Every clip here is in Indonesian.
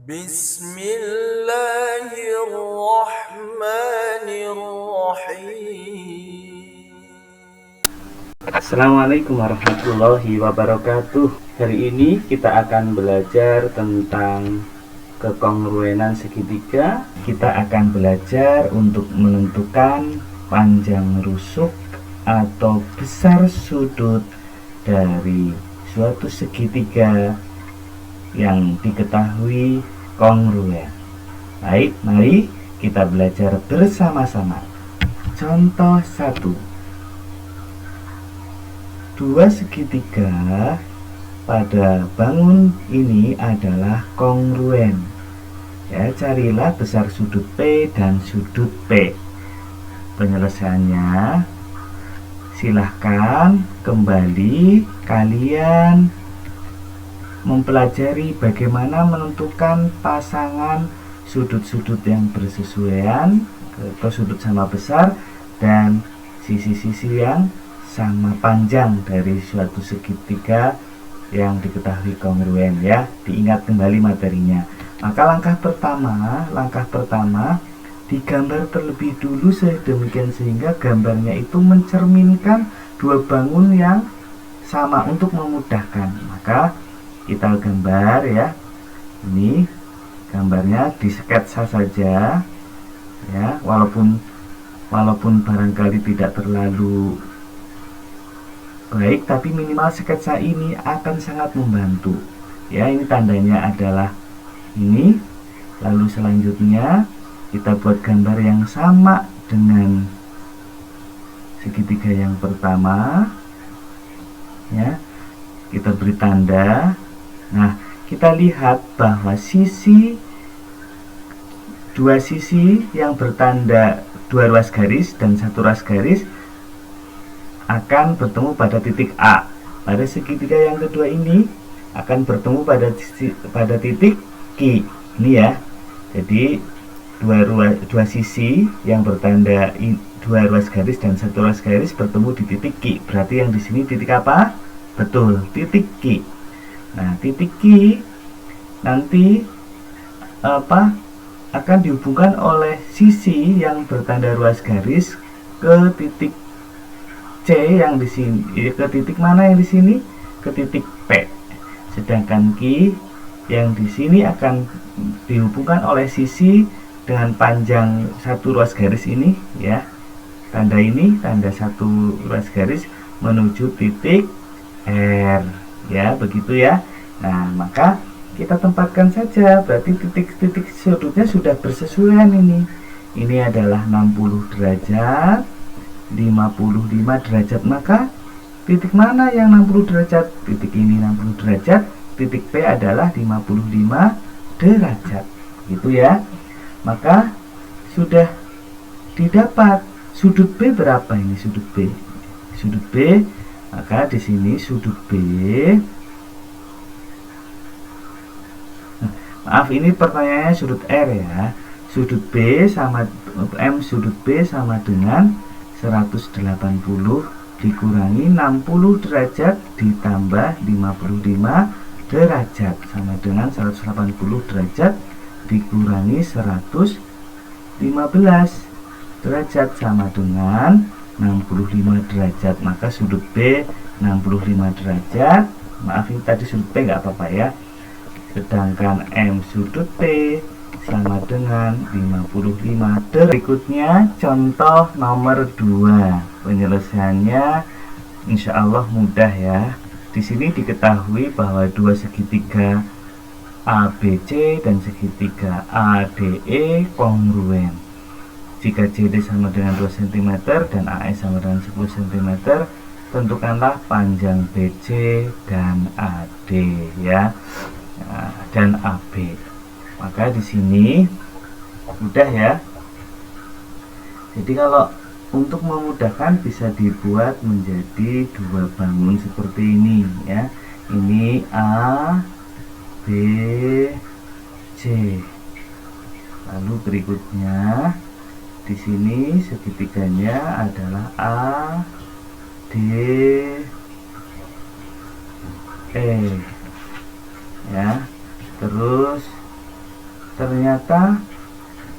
Bismillahirrahmanirrahim. Assalamualaikum warahmatullahi wabarakatuh. Hari ini kita akan belajar tentang kekongruenan segitiga. Kita akan belajar untuk menentukan panjang rusuk atau besar sudut dari suatu segitiga yang diketahui kongruen. Baik, mari kita belajar bersama-sama. Contoh 1. Dua segitiga pada bangun ini adalah kongruen. Ya, carilah besar sudut P dan sudut P. Penyelesaiannya silahkan kembali kalian mempelajari bagaimana menentukan pasangan sudut-sudut yang bersesuaian atau sudut sama besar dan sisi-sisi yang sama panjang dari suatu segitiga yang diketahui kongruen, ya. Diingat kembali materinya. Maka langkah pertama digambar terlebih dulu sedemikian sehingga gambarnya itu mencerminkan dua bangun yang sama untuk memudahkan. Maka kita gambar, ya. Ini gambarnya di sketsa saja, ya, walaupun barangkali tidak terlalu baik, tapi minimal sketsa ini akan sangat membantu. Ya, ini tandanya adalah ini. Lalu selanjutnya kita buat gambar yang sama dengan segitiga yang pertama, ya. Kita beri tanda. Nah, kita lihat bahwa dua sisi yang bertanda dua ruas garis dan satu ruas garis akan bertemu pada titik A. Pada segitiga yang kedua ini akan bertemu pada titik Q. Ini, ya. Jadi dua sisi yang bertanda dua ruas garis dan satu ruas garis bertemu di titik Q. Berarti yang di sini titik apa? Betul, titik Q. Nah, titik Q nanti akan dihubungkan oleh sisi yang bertanda ruas garis ke titik C yang di sini. Ke titik mana yang di sini? Ke titik P. Sedangkan Q yang di sini akan dihubungkan oleh sisi dengan panjang satu ruas garis ini, ya. Tanda ini, tanda satu ruas garis menuju titik R. Ya, begitu, ya. Nah, maka kita tempatkan saja. Berarti titik-titik sudutnya sudah bersesuaian ini. Ini adalah 60 derajat, 55 derajat. Maka titik mana yang 60 derajat? Titik ini 60 derajat. Titik P adalah 55 derajat. Gitu, ya. Maka sudah didapat sudut B berapa ini sudut B? Sudut B, maka di sini sudut B. Maaf, ini pertanyaannya sudut R, ya. Sudut B sama M sudut B sama dengan 180 dikurangi 60 derajat ditambah 55 derajat sama dengan 180 derajat dikurangi 115 derajat sama dengan 65 derajat. Maka sudut B 65 derajat. Maaf, ini tadi sudut P nggak apa-apa, ya. Sedangkan M sudut P sama dengan 55 derajat. Berikutnya contoh nomor 2. Penyelesaiannya insya Allah mudah, ya. Di sini diketahui bahwa dua segitiga ABC dan segitiga ADE kongruen. Jika CD sama dengan 2 cm dan AE sama dengan 10 cm, tentukanlah panjang BC dan AD, ya. Dan AB. Maka di sini mudah, ya. Jadi kalau untuk memudahkan bisa dibuat menjadi dua bangun seperti ini, ya. Ini A, B, C. Lalu berikutnya di sini segitiganya adalah A, D, E, ya. Terus ternyata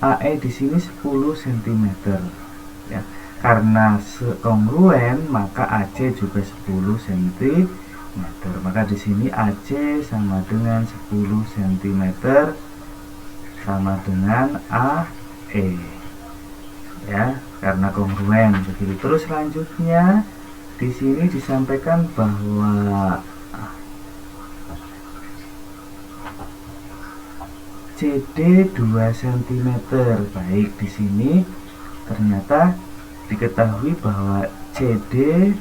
AE di sini 10 cm ya. Karena kongruen maka AC juga 10 cm. Maka di sini AC sama dengan 10 cm sama dengan AE ya, karena kongruen begitu. Terus selanjutnya di sini disampaikan bahwa CD 2 cm. Baik, di sini ternyata diketahui bahwa CD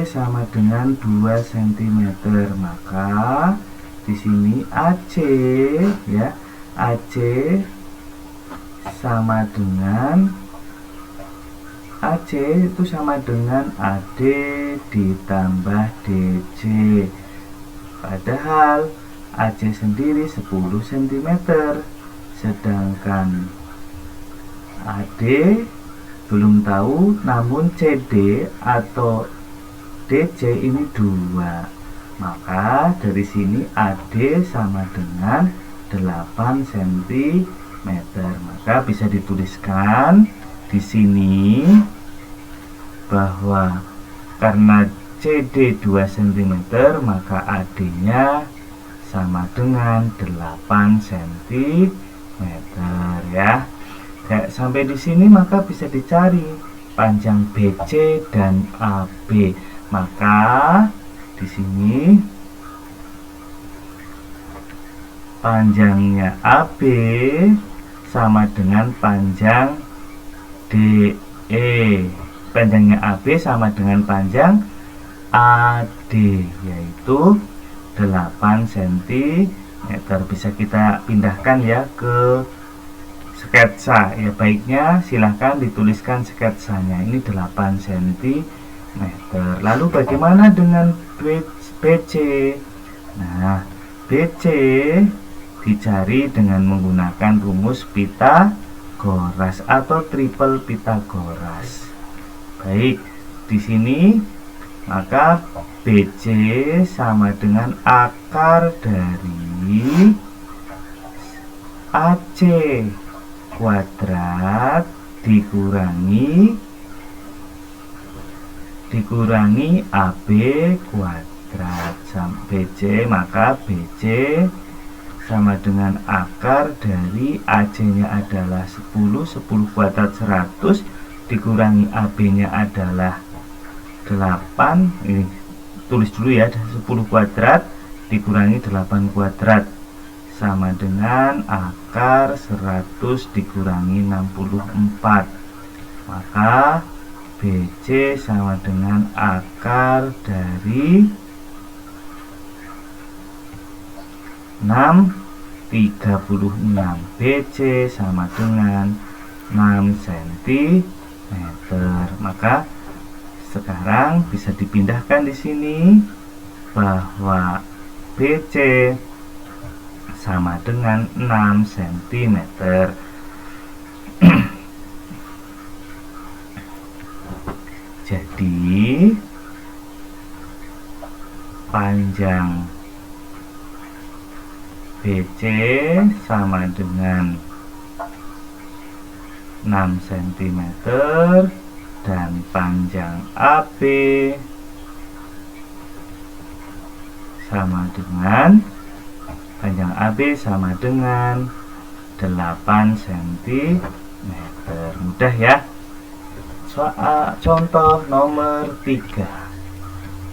sama dengan 2 cm. Maka di sini AC ya, AC sama dengan AC itu sama dengan AD ditambah DC. Padahal AC sendiri 10 cm, sedangkan AD belum tahu, namun CD atau DC ini 2. Maka dari sini AD sama dengan 8 cm. Maka bisa dituliskan di sini bahwa karena CD 2 cm maka AD-nya sama dengan 8 cm ya. Sampai di sini maka bisa dicari panjang BC dan AB. Maka di sini panjangnya AB sama dengan panjang DE. Panjangnya AB sama dengan panjang AD, yaitu 8 cm. Bisa kita pindahkan ya ke sketsa ya. Baiknya silahkan dituliskan sketsanya. Ini 8 cm. Lalu bagaimana dengan BC? Nah, BC dicari dengan menggunakan rumus Pitagoras atau triple Pitagoras. Baik, di sini maka BC sama dengan akar dari AC kuadrat dikurangi AB kuadrat. BC, maka BC sama dengan akar dari AC nya adalah 10 kuadrat 100 dikurangi AB nya adalah 8. Ini tulis dulu ya, 10 kuadrat dikurangi 8 kuadrat sama dengan akar 100 dikurangi 64. Maka BC sama dengan akar dari 36. BC sama dengan 6 cm. Maka sekarang bisa dipindahkan di sini bahwa BC sama dengan 6 cm. Jadi panjang BC sama dengan 6 cm dan panjang AB sama dengan 8 cm. Mudah ya. Soal contoh nomor 3.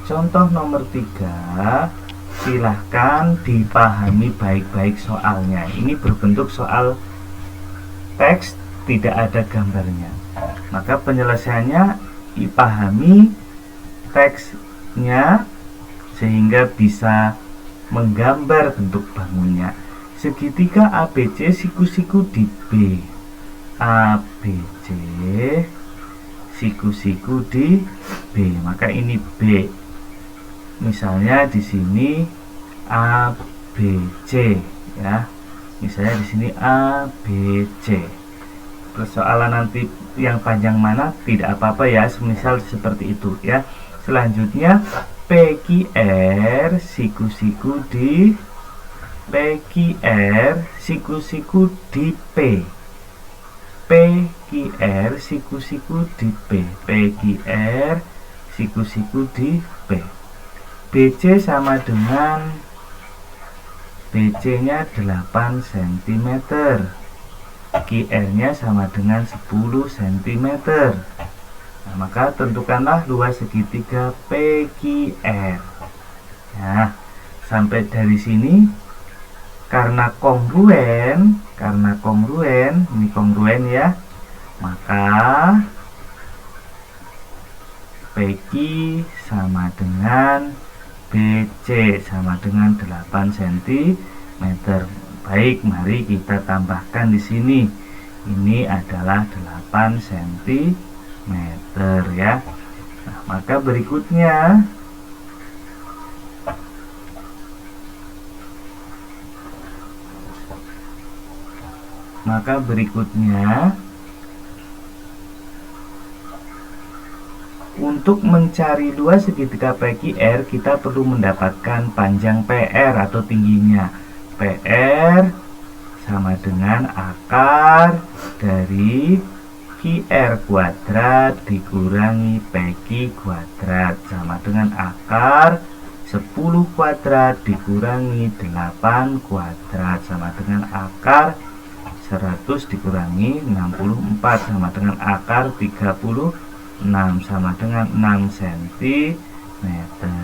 Contoh nomor 3, silahkan dipahami baik-baik soalnya. Ini berbentuk soal teks, tidak ada gambarnya. Maka penyelesaiannya dipahami teksnya sehingga bisa menggambar bentuk bangunnya. Segitiga ABC siku-siku di B. ABC siku-siku di B. Maka ini B. Misalnya di sini ABC ya. Misalnya di sini ABC. Persoalan nanti yang panjang mana tidak apa-apa ya, semisal seperti itu ya. Selanjutnya PQR siku-siku di PQR siku-siku di P. PQR siku-siku di P. PQR siku-siku di P. BC sama dengan BC nya 8 cm, QR-nya sama dengan 10 cm. Nah, maka tentukanlah luas segitiga PQR. Nah, sampai dari sini karena kongruen, ini kongruen ya, maka PQ sama dengan BC sama dengan 8 cm. Baik, mari kita tambahkan di sini. Ini adalah 8 cm ya. Nah, maka berikutnya untuk mencari luas segitiga PQR kita perlu mendapatkan panjang PR atau tingginya. PR sama dengan akar dari QR kuadrat dikurangi PQ kuadrat sama dengan akar 10 kuadrat dikurangi 8 kuadrat sama dengan akar 100 dikurangi 64 sama dengan akar 36 sama dengan 6 cm.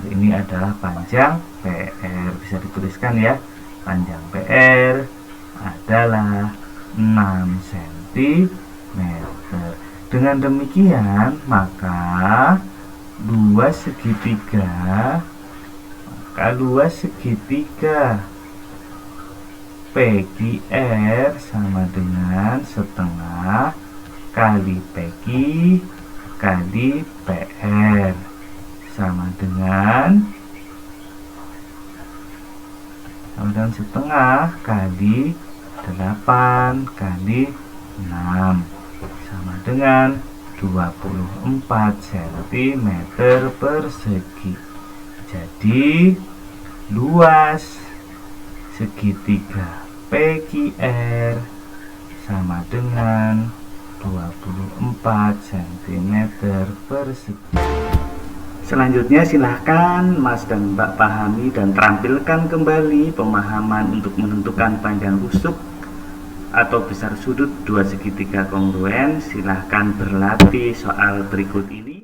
Ini adalah panjang PR. Bisa dituliskan ya, panjang PR adalah 6 cm. Dengan demikian maka luas segitiga PQR sama dengan setengah kali PQ kali PR sama dengan setengah kali 8 kali 6 sama dengan 24 cm persegi. Jadi luas segitiga PQR sama dengan 24 cm persegi. Selanjutnya silahkan Mas dan Mbak pahami dan terampilkan kembali pemahaman untuk menentukan panjang rusuk atau besar sudut dua segitiga kongruen. Silahkan berlatih soal berikut ini.